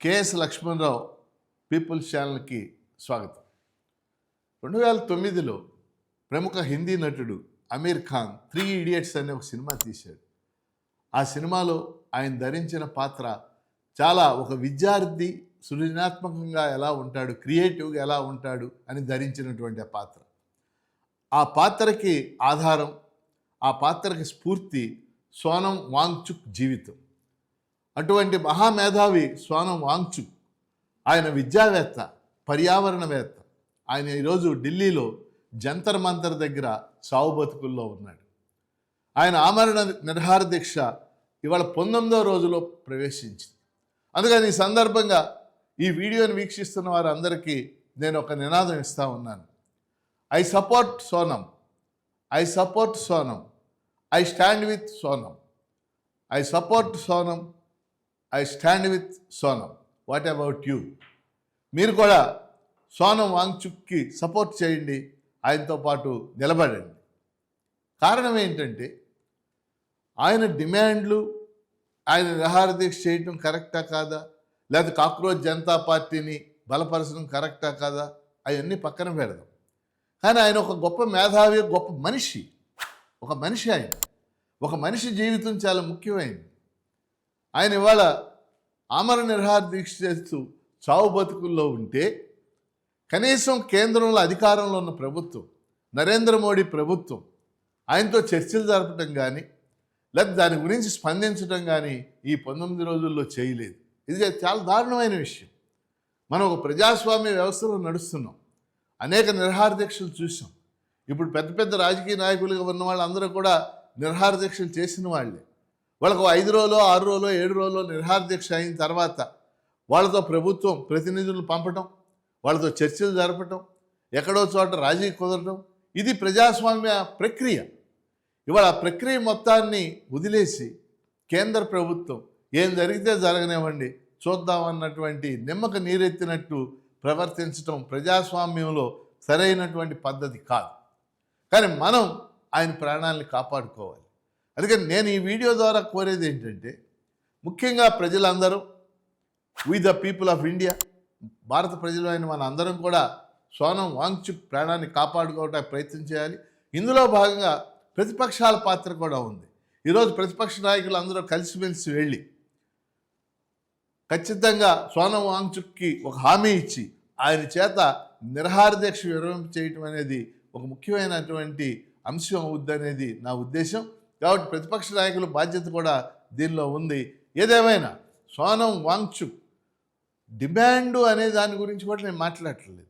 KS Lakshmanarao peoples ఛానల్కి స్వాగతం. 2009లో ప్రముఖ హిందీ నటుడు అమీర్ ఖాన్ 3 ఇడియట్స్ అనే ఒక సినిమా తీశాడు. ఆ సినిమాలో ఆయన ధరించిన పాత్ర చాలా ఒక విద్యార్థి సృజనాత్మకంగా ఎలా ఉంటాడు, క్రియేటివ్గా ఎలా ఉంటాడు అని ధరించినటువంటి ఆ పాత్ర. ఆ పాత్రకి ఆధారం, ఆ పాత్రకి స్ఫూర్తి సోనం వాంగ్చుక్ జీవితం. అటువంటి మహామేధావి సోనం వాంగ్చుక్ ఆయన విద్యావేత్త, పర్యావరణవేత్త. ఆయన ఈరోజు ఢిల్లీలో జంతర్ మంతర్ దగ్గర చావు బతుకుల్లో ఉన్నాడు. ఆయన ఆమరణ నిర్హార దీక్ష ఇవాళ 19వ రోజులో ప్రవేశించింది. అందుకని ఈ సందర్భంగా ఈ వీడియోని వీక్షిస్తున్న వారందరికీ నేను ఒక నినాదం ఇస్తా ఉన్నాను. I support Sonam, I support Sonam, I stand with Sonam, I support Sonam, I stand with Sonam. What about you? మీరు కూడా సోనం వాంగ్చుక్కి సపోర్ట్ చేయండి, ఆయనతో పాటు నిలబడండి. కారణం ఏంటంటే ఆయన డిమాండ్లు, ఆయన నిరాహార దీక్ష చేయటం కరెక్టా కాదా, లేదా కాక్రోచ్ జనతా పార్టీని బలపరచడం కరెక్టా కాదా, అవన్నీ పక్కన పెడదాం. కానీ ఆయన ఒక గొప్ప మేధావి, గొప్ప మనిషి, ఒక మనిషి. ఆయన ఒక మనిషి జీవితం చాలా ముఖ్యమైనది. ఆయన ఇవాళ ఆమరణ నిర్హార దీక్ష చేస్తూ చావు బతుకుల్లో ఉంటే కనీసం కేంద్రంలో అధికారంలో ఉన్న ప్రభుత్వం, నరేంద్ర మోడీ ప్రభుత్వం ఆయనతో చర్చలు జరపడం కానీ, లేదా దాని గురించి స్పందించడం కానీ ఈ 19 రోజుల్లో చేయలేదు. ఇది చాలా దారుణమైన విషయం. మనం ఒక ప్రజాస్వామ్య వ్యవస్థలో నడుస్తున్నాం. అనేక నిర్హార దీక్షలు చూసాం. ఇప్పుడు పెద్ద పెద్ద రాజకీయ నాయకులుగా ఉన్న వాళ్ళందరూ కూడా నిర్హార దీక్షలు చేసిన వాళ్ళే. వాళ్ళకు 5 రోజులో 6 రోజులో 7 రోజులో నిర్హార దీక్ష అయిన తర్వాత వాళ్ళతో ప్రభుత్వం ప్రతినిధులు పంపటం, వాళ్ళతో చర్చలు జరపటం, ఎక్కడో చోట రాజీ కుదరటం, ఇది ప్రజాస్వామ్య ప్రక్రియ. ఇవాళ ఆ ప్రక్రియ మొత్తాన్ని వదిలేసి కేంద్ర ప్రభుత్వం ఏం జరిగితే జరగనివ్వండి, చూద్దామన్నటువంటి నిమ్మక నీరెత్తినట్టు ప్రవర్తించడం ప్రజాస్వామ్యంలో సరైనటువంటి పద్ధతి కాదు. కానీ మనం ఆయన ప్రాణాలని కాపాడుకోవాలి. అందుకని నేను ఈ వీడియో ద్వారా కోరేది ఏంటంటే, ముఖ్యంగా ప్రజలందరూ, we the people of India, భారత ప్రజలైన మన అందరం కూడా సోనం వాంగ్చుక్ ప్రాణాన్ని కాపాడుకోవడానికి ప్రయత్నం చేయాలి. ఇందులో భాగంగా ప్రతిపక్షాల పాత్ర కూడా ఉంది. ఈరోజు ప్రతిపక్ష నాయకులు అందరూ కలిసిమెలిసి వెళ్ళి ఖచ్చితంగా సోనం వాంగ్చుక్కి ఒక హామీ ఇచ్చి ఆయన చేత నిర్హార దీక్ష విరమింప చేయటం అనేది ఒక ముఖ్యమైనటువంటి అంశం అవుద్దనేది నా ఉద్దేశం. కాబట్టి ప్రతిపక్ష నాయకుల బాధ్యత కూడా దీనిలో ఉంది. ఏదేమైనా సోనం వాంగ్చుక్ డిమాండ్ అనే దాని గురించి కూడా నేను మాట్లాడట్లేదు.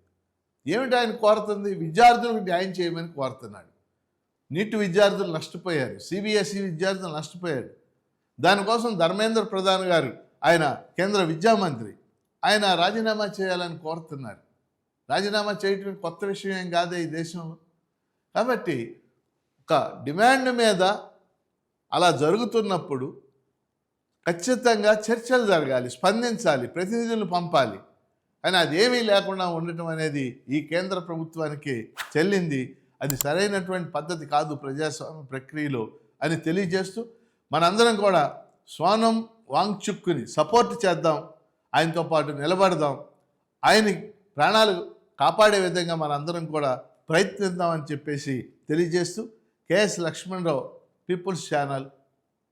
ఏమిటి ఆయన కోరుతుంది? విద్యార్థులకు న్యాయం చేయమని కోరుతున్నాడు. నీట్ విద్యార్థులు నష్టపోయారు, సిబిఎస్ఈ విద్యార్థులు నష్టపోయారు. దానికోసం ధర్మేంద్ర ప్రధాన్ గారు, ఆయన కేంద్ర విద్యామంత్రి, ఆయన రాజీనామా చేయాలని కోరుతున్నారు. రాజీనామా చేయటం కొత్త విషయం ఏం కాదే ఈ దేశంలో. కాబట్టి ఒక డిమాండ్ మీద అలా జరుగుతున్నప్పుడు ఖచ్చితంగా చర్చలు జరగాలి, స్పందించాలి, ప్రతినిధులను పంపాలి. కానీ అదేమీ లేకుండా ఉండటం అనేది ఈ కేంద్ర ప్రభుత్వానికి చెల్లింది. అది సరైనటువంటి పద్ధతి కాదు ప్రజాస్వామ్య ప్రక్రియలో అని తెలియజేస్తూ మనందరం కూడా సోనం వాంగ్చుక్ని సపోర్ట్ చేద్దాం, ఆయనతో పాటు నిలబడదాం, ఆయన ప్రాణాలు కాపాడే విధంగా మనందరం కూడా ప్రయత్నిద్దామని చెప్పేసి తెలియజేస్తూ కేఎస్ లక్ష్మణరావు పీపుల్స్ ఛానల్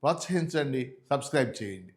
ప్రోత్సహించండి, సబ్స్క్రైబ్ చేయండి.